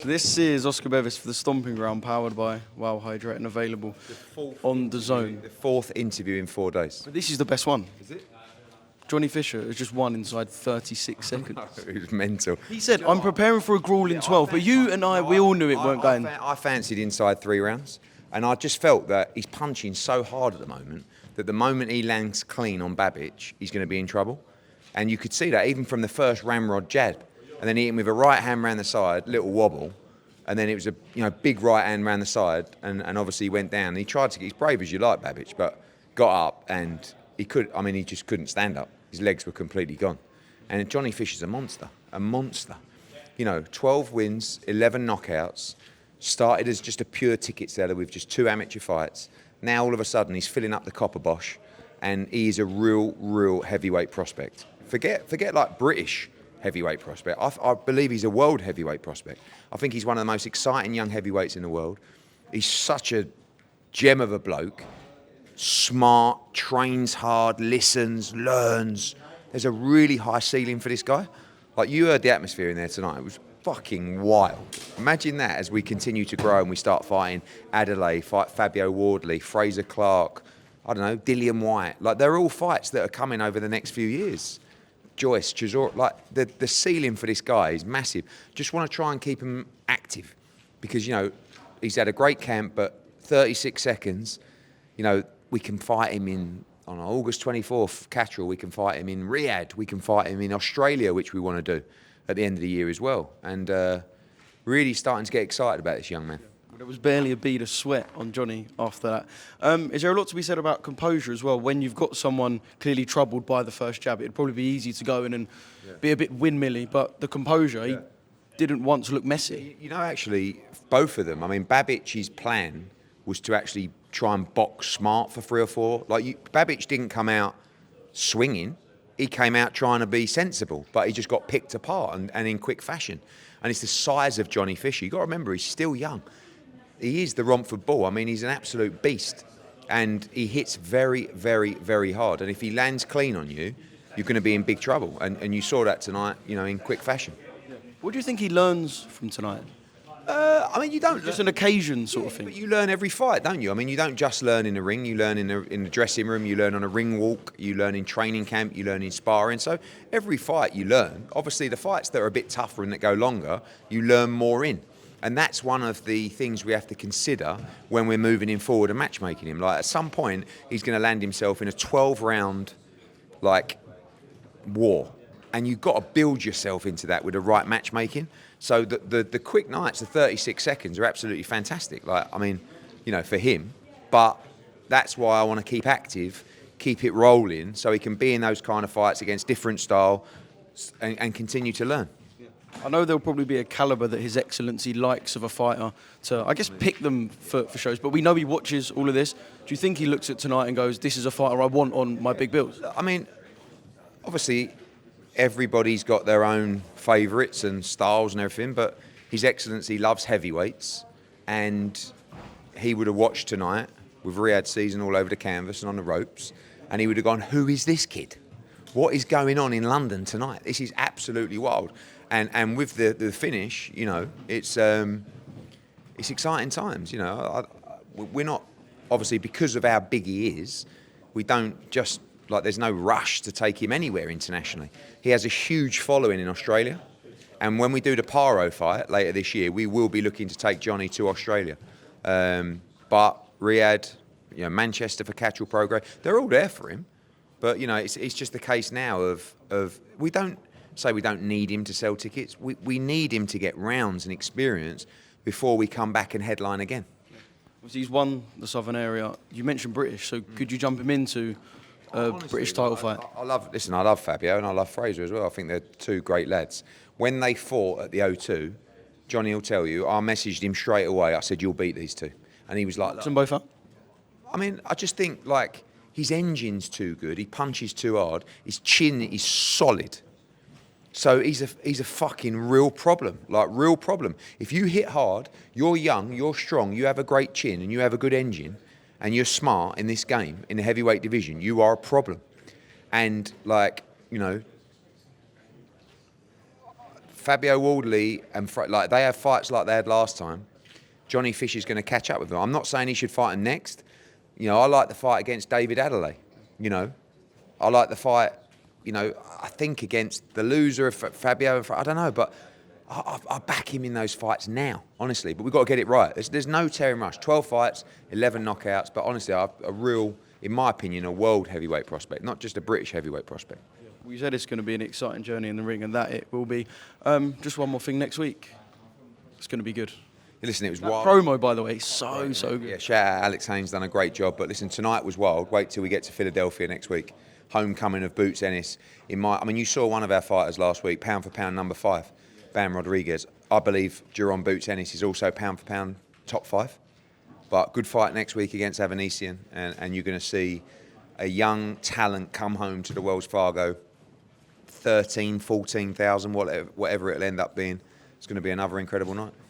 This is Oscar Bevis for the Stomping Ground, powered by Wow Hydrate and available on DAZN. The fourth interview in 4 days. But this is the best one. Is it? Johnny Fisher has just won inside 36 seconds. It was mental. He said, I'm preparing for a grueling 12, but you and I, we all knew it weren't going. I fancied inside 3 rounds, and I just felt that he's punching so hard at the moment that the moment he lands clean on Babic, he's going to be in trouble. And you could see that even from the first ramrod jab. And then he hit him with a right hand round the side, little wobble, and then it was a big right hand round the side, and obviously he went down. And he tried to get, he's brave as you like, Babic, but got up and he just couldn't stand up. His legs were completely gone. And Johnny Fisher's a monster. 12 wins, 11 knockouts, started as just a pure ticket seller with just 2 amateur fights. Now all of a sudden he's filling up the copper bosh, and he is a real heavyweight prospect. Forget like British heavyweight prospect. I believe he's a world heavyweight prospect. I think he's one of the most exciting young heavyweights in the world. He's such a gem of a bloke. Smart, trains hard, listens, learns. There's a really high ceiling for this guy. Like, you heard the atmosphere in there tonight. It was fucking wild. Imagine that as we continue to grow and we start fighting Adelaide, fight Fabio Wardley, Fraser Clark, I don't know, Dillian White. Like, they're all fights that are coming over the next few years. Joyce, Chisora, like the ceiling for this guy is massive. Just want to try and keep him active because, he's had a great camp, but 36 seconds, we can fight him on August 24th, Catterall, we can fight him in Riyadh, we can fight him in Australia, which we want to do at the end of the year as well. And really starting to get excited about this young man. There was barely a bead of sweat on Johnny after that. Is there a lot to be said about composure as well? When you've got someone clearly troubled by the first jab, it'd probably be easy to go in and be a bit windmilly, but the composure, he didn't once look messy. Actually, both of them. I mean, Babic's plan was to actually try and box smart for 3 or 4. Babic didn't come out swinging. He came out trying to be sensible, but he just got picked apart and in quick fashion. And it's the size of Johnny Fisher. You've got to remember, he's still young. He is the Romford Bull. I mean, he's an absolute beast. And he hits very hard. And if he lands clean on you, you're going to be in big trouble. And you saw that tonight, in quick fashion. What do you think he learns from tonight? You don't. Just an occasion sort of thing. But you learn every fight, don't you? I mean, you don't just learn in the ring. You learn in the dressing room. You learn on a ring walk. You learn in training camp. You learn in sparring. So every fight you learn. Obviously, the fights that are a bit tougher and that go longer, you learn more in. And that's one of the things we have to consider when we're moving him forward and matchmaking him. Like, at some point, he's going to land himself in a 12-round, war. And you've got to build yourself into that with the right matchmaking. So the quick nights, the 36 seconds, are absolutely fantastic. For him. But that's why I want to keep active, keep it rolling, so he can be in those kind of fights against different style and continue to learn. I know there'll probably be a calibre that His Excellency likes of a fighter to, I guess, pick them for shows. But we know he watches all of this. Do you think he looks at tonight and goes, this is a fighter I want on my big bills? I mean, obviously, everybody's got their own favourites and styles and everything, but His Excellency loves heavyweights, and he would have watched tonight with Riyadh season all over the canvas and on the ropes, and he would have gone, who is this kid? What is going on in London tonight? This is absolutely wild. And with the finish, it's exciting times. We're not, obviously, because of how big he is, we don't just, there's no rush to take him anywhere internationally. He has a huge following in Australia. And when we do the Paro fight later this year, we will be looking to take Johnny to Australia. But Riyadh, Manchester for Catterall Progress, they're all there for him. But, it's just the case now of we don't say we don't need him to sell tickets. We need him to get rounds and experience before we come back and headline again. Obviously, he's won the Southern area. You mentioned British, so could you jump him into a British title fight? I love Fabio and I love Fraser as well. I think they're 2 great lads. When they fought at the O2, Johnny will tell you, I messaged him straight away. I said, you'll beat these 2. And he was like... Box them both up? I mean, I just think, his engine's too good. He punches too hard. His chin is solid. So he's a fucking real problem, real problem. If you hit hard, you're young, you're strong, you have a great chin and you have a good engine and you're smart in this game, in the heavyweight division, you are a problem. And, Fabio Wardley and like they have fights like they had last time. Johnny Fisher's going to catch up with him. I'm not saying he should fight him next. I like the fight against David Adelaide. I like the fight. I think against the loser of Fabio. I don't know, but I back him in those fights now, honestly. But we've got to get it right. There's no tearing rush. 12 fights, 11 knockouts. But honestly, a real, in my opinion, a world heavyweight prospect, not just a British heavyweight prospect. We said it's going to be an exciting journey in the ring, and that it will be. Just one more thing next week. It's going to be good. Listen, it was that wild. Promo, by the way, so good. Yeah, shout out Alex Haynes, done a great job. But listen, tonight was wild. Wait till we get to Philadelphia next week. Homecoming of Boots Ennis. You saw one of our fighters last week, pound for pound, number 5, Bam Rodriguez. I believe Jerome Boots Ennis is also pound for pound top 5. But good fight next week against Avanesian, and you're going to see a young talent come home to the Wells Fargo. 13, 14,000, whatever it'll end up being. It's going to be another incredible night.